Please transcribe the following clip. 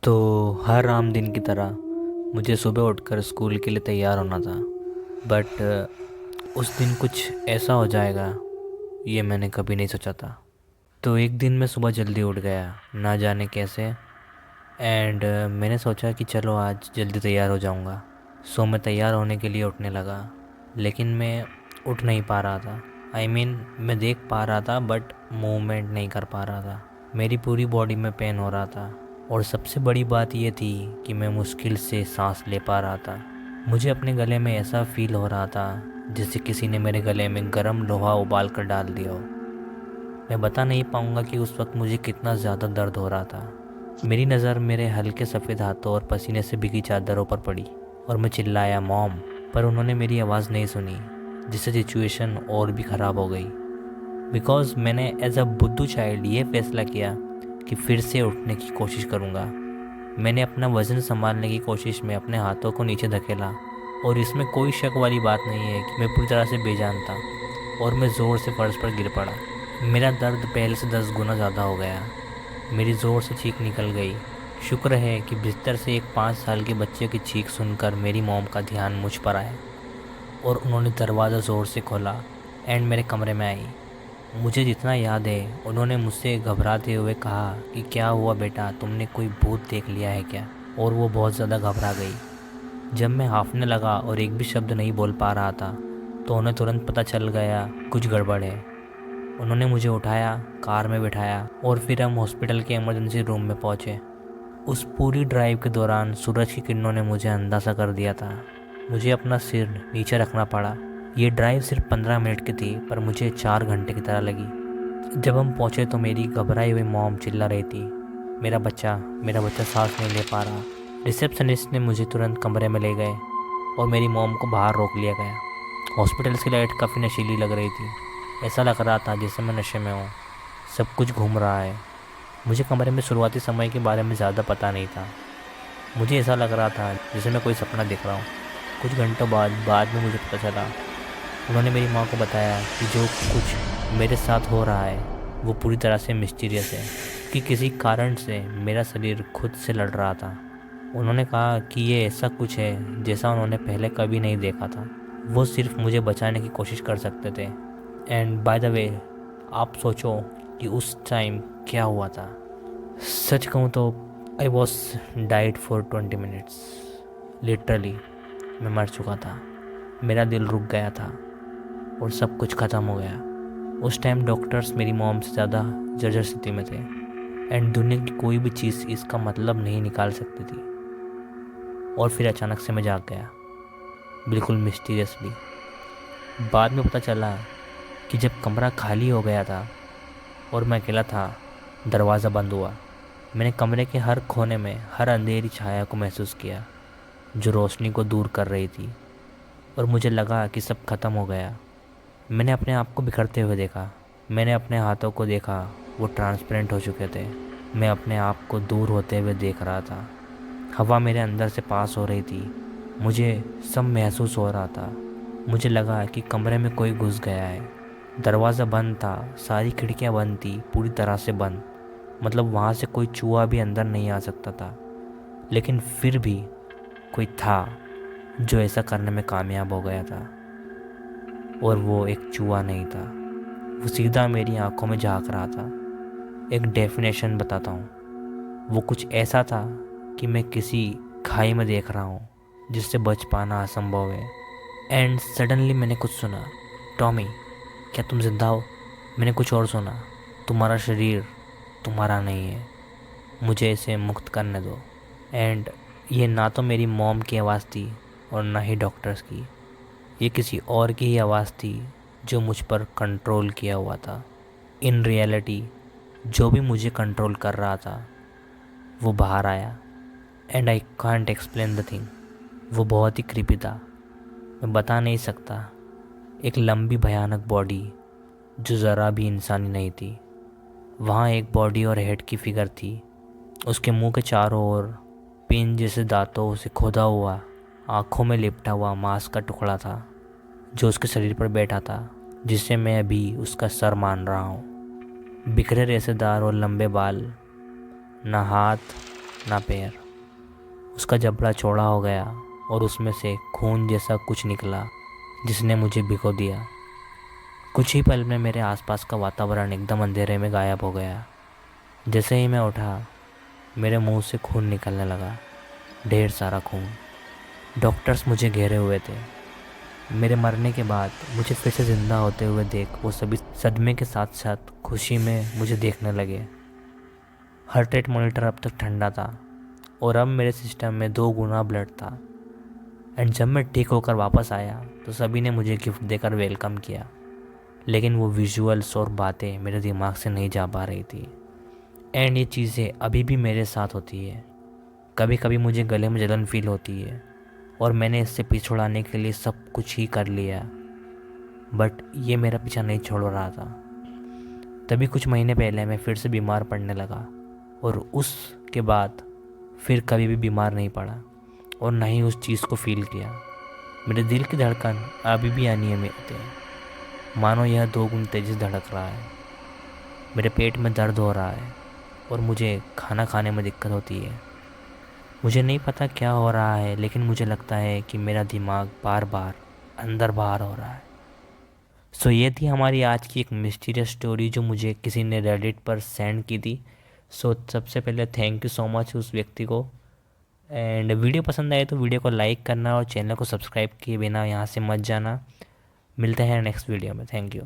तो हर आम दिन की तरह मुझे सुबह उठकर स्कूल के लिए तैयार होना था। बट उस दिन कुछ ऐसा हो जाएगा ये मैंने कभी नहीं सोचा था। तो एक दिन मैं सुबह जल्दी उठ गया, ना जाने कैसे। मैंने सोचा कि चलो आज जल्दी तैयार हो जाऊंगा। सो मैं तैयार होने के लिए उठने लगा, लेकिन मैं उठ नहीं पा रहा था। मैं देख पा रहा था बट मूवमेंट नहीं कर पा रहा था। मेरी पूरी बॉडी में पेन हो रहा था, और सबसे बड़ी बात यह थी कि मैं मुश्किल से सांस ले पा रहा था। मुझे अपने गले में ऐसा फील हो रहा था जैसे किसी ने मेरे गले में गर्म लोहा उबाल कर डाल दिया हो। मैं बता नहीं पाऊंगा कि उस वक्त मुझे कितना ज़्यादा दर्द हो रहा था। मेरी नज़र मेरे हल्के सफ़ेद हाथों और पसीने से भीगी चादरों पर पड़ी, और मैं चिल्लाया मॉम, पर उन्होंने मेरी आवाज़ नहीं सुनी, जिससे सिचुएशन और भी ख़राब हो गई। बिकॉज़ मैंने एज अ बुद्धू चाइल्ड ये फैसला किया कि फिर से उठने की कोशिश करूँगा। मैंने अपना वज़न संभालने की कोशिश में अपने हाथों को नीचे धकेला, और इसमें कोई शक वाली बात नहीं है कि मैं पूरी तरह से बेजान था, और मैं ज़ोर से फर्श पर गिर पड़ा। मेरा दर्द पहले से 10 गुना ज़्यादा हो गया। मेरी ज़ोर से चीख निकल गई। शुक्र है कि बिस्तर से एक 5 साल के बच्चे की चीख सुनकर मेरी मॉम का ध्यान मुझ पर आया, और उन्होंने दरवाज़ा ज़ोर से खोला एंड मेरे कमरे में आई। मुझे जितना याद है, उन्होंने मुझसे घबराते हुए कहा कि क्या हुआ बेटा, तुमने कोई भूत देख लिया है क्या? और वो बहुत ज़्यादा घबरा गई। जब मैं हाँफने लगा और एक भी शब्द नहीं बोल पा रहा था, तो उन्हें तुरंत पता चल गया कुछ गड़बड़ है। उन्होंने मुझे उठाया, कार में बिठाया, और फिर हम हॉस्पिटल के इमरजेंसी रूम में पहुँचे। उस पूरी ड्राइव के दौरान सूरज की किरणों ने मुझे अंधा सा कर दिया था। मुझे अपना सिर नीचे रखना पड़ा। ये ड्राइव सिर्फ 15 मिनट की थी, पर मुझे 4 घंटे की तरह लगी। जब हम पहुंचे तो मेरी घबराई हुई मॉम चिल्ला रही थी, मेरा बच्चा सांस नहीं ले पा रहा। रिसेप्शनिस्ट ने मुझे तुरंत कमरे में ले गए, और मेरी मॉम को बाहर रोक लिया गया। हॉस्पिटल की लाइट काफ़ी नशीली लग रही थी। ऐसा लग रहा था जैसे मैं नशे में हूँ। सब कुछ घूम रहा है। मुझे कमरे में शुरुआती समय के बारे में ज़्यादा पता नहीं था। मुझे ऐसा लग रहा था जैसे मैं कोई सपना देख रहा हूँ। कुछ घंटों बाद में मुझे पता चला। उन्होंने मेरी माँ को बताया कि जो कुछ मेरे साथ हो रहा है वो पूरी तरह से मिस्टीरियस है, कि किसी कारण से मेरा शरीर खुद से लड़ रहा था। उन्होंने कहा कि ये ऐसा कुछ है जैसा उन्होंने पहले कभी नहीं देखा था। वो सिर्फ मुझे बचाने की कोशिश कर सकते थे। एंड बाय द वे, आप सोचो कि उस टाइम क्या हुआ था। सच कहूँ तो I was died for 20 minutes. Literally मैं मर चुका था। मेरा दिल रुक गया था, और सब कुछ ख़त्म हो गया। उस टाइम डॉक्टर्स मेरी मॉम से ज़्यादा जर्जर स्थिति में थे, एंड दुनिया की कोई भी चीज़ इसका मतलब नहीं निकाल सकती थी। और फिर अचानक से मैं जाग गया, बिल्कुल मिस्टीरियसली। बाद में पता चला कि जब कमरा खाली हो गया था और मैं अकेला था, दरवाज़ा बंद हुआ। मैंने कमरे के हर कोने में हर अंधेरी छाया को महसूस किया, जो रोशनी को दूर कर रही थी, और मुझे लगा कि सब खत्म हो गया। मैंने अपने आप को बिखरते हुए देखा। मैंने अपने हाथों को देखा, वो ट्रांसपेरेंट हो चुके थे। मैं अपने आप को दूर होते हुए देख रहा था। हवा मेरे अंदर से पास हो रही थी। मुझे सब महसूस हो रहा था। मुझे लगा कि कमरे में कोई घुस गया है। दरवाज़ा बंद था, सारी खिड़कियां बंद थी, पूरी तरह से बंद। मतलब वहाँ से कोई चूहा भी अंदर नहीं आ सकता था। लेकिन फिर भी कोई था जो ऐसा करने में कामयाब हो गया था। और वो एक चूहा नहीं था, वो सीधा मेरी आंखों में झांक रहा था। एक डेफिनेशन बताता हूँ। वो कुछ ऐसा था कि मैं किसी खाई में देख रहा हूँ जिससे बच पाना असंभव है। एंड सडनली मैंने कुछ सुना, टॉमी, क्या तुम जिंदा हो? मैंने कुछ और सुना, तुम्हारा शरीर तुम्हारा नहीं है, मुझे इसे मुक्त करने दो। एंड ये ना तो मेरी मॉम की आवाज़ थी और ना ही डॉक्टर्स की। ये किसी और की ही आवाज़ थी जो मुझ पर कंट्रोल किया हुआ था। इन रियलिटी जो भी मुझे कंट्रोल कर रहा था वो बाहर आया, and I can't explain the thing. वो बहुत ही क्रीपी था, मैं बता नहीं सकता। एक लंबी भयानक बॉडी जो ज़रा भी इंसानी नहीं थी। वहाँ एक बॉडी और हेड की फिगर थी। उसके मुंह के चारों ओर पिन जैसे दांतों से खोदा हुआ, आँखों में लिपटा हुआ मांस का टुकड़ा था, जो उसके शरीर पर बैठा था, जिसे मैं अभी उसका सर मान रहा हूँ। बिखरे रेशेदार और लंबे बाल, ना हाथ ना पैर। उसका जबड़ा चौड़ा हो गया और उसमें से खून जैसा कुछ निकला जिसने मुझे भिगो दिया। कुछ ही पल में मेरे आसपास का वातावरण एकदम अंधेरे में गायब हो गया। जैसे ही मैं उठा, मेरे मुंह से खून निकलने लगा, ढेर सारा खून। डॉक्टर्स मुझे घेरे हुए थे। मेरे मरने के बाद मुझे फिर से ज़िंदा होते हुए देख वो सभी सदमे के साथ साथ खुशी में मुझे देखने लगे। हार्ट रेट मॉनिटर अब तक ठंडा था और अब मेरे सिस्टम में 2 गुना ब्लड था। एंड जब मैं ठीक होकर वापस आया तो सभी ने मुझे गिफ्ट देकर वेलकम किया, लेकिन वो विजुअल्स और बातें मेरे दिमाग से नहीं जा पा रही थी। एंड ये चीज़ें अभी भी मेरे साथ होती है। कभी कभी मुझे गले में जलन फील होती है और मैंने इससे पीछे छुड़ाने के लिए सब कुछ ही कर लिया, बट ये मेरा पीछा नहीं छोड़ रहा था। तभी कुछ महीने पहले मैं फिर से बीमार पड़ने लगा और उसके बाद फिर कभी भी बीमार नहीं पड़ा और ना ही उस चीज़ को फील किया। मेरे दिल की धड़कन अभी भी अनियमित है, मानो यह 2 गुना तेज़ी से धड़क रहा है। मेरे पेट में दर्द हो रहा है और मुझे खाना खाने में दिक्कत होती है। मुझे नहीं पता क्या हो रहा है, लेकिन मुझे लगता है कि मेरा दिमाग बार बार अंदर बाहर हो रहा है। सो ये थी हमारी आज की एक मिस्टीरियस स्टोरी जो मुझे किसी ने रेडिट पर सेंड की थी। सो सबसे पहले थैंक यू सो मच उस व्यक्ति को। एंड वीडियो पसंद आए तो वीडियो को लाइक करना और चैनल को सब्सक्राइब किए बिना यहाँ से मत जाना। मिलते हैं नेक्स्ट वीडियो में। Thank you.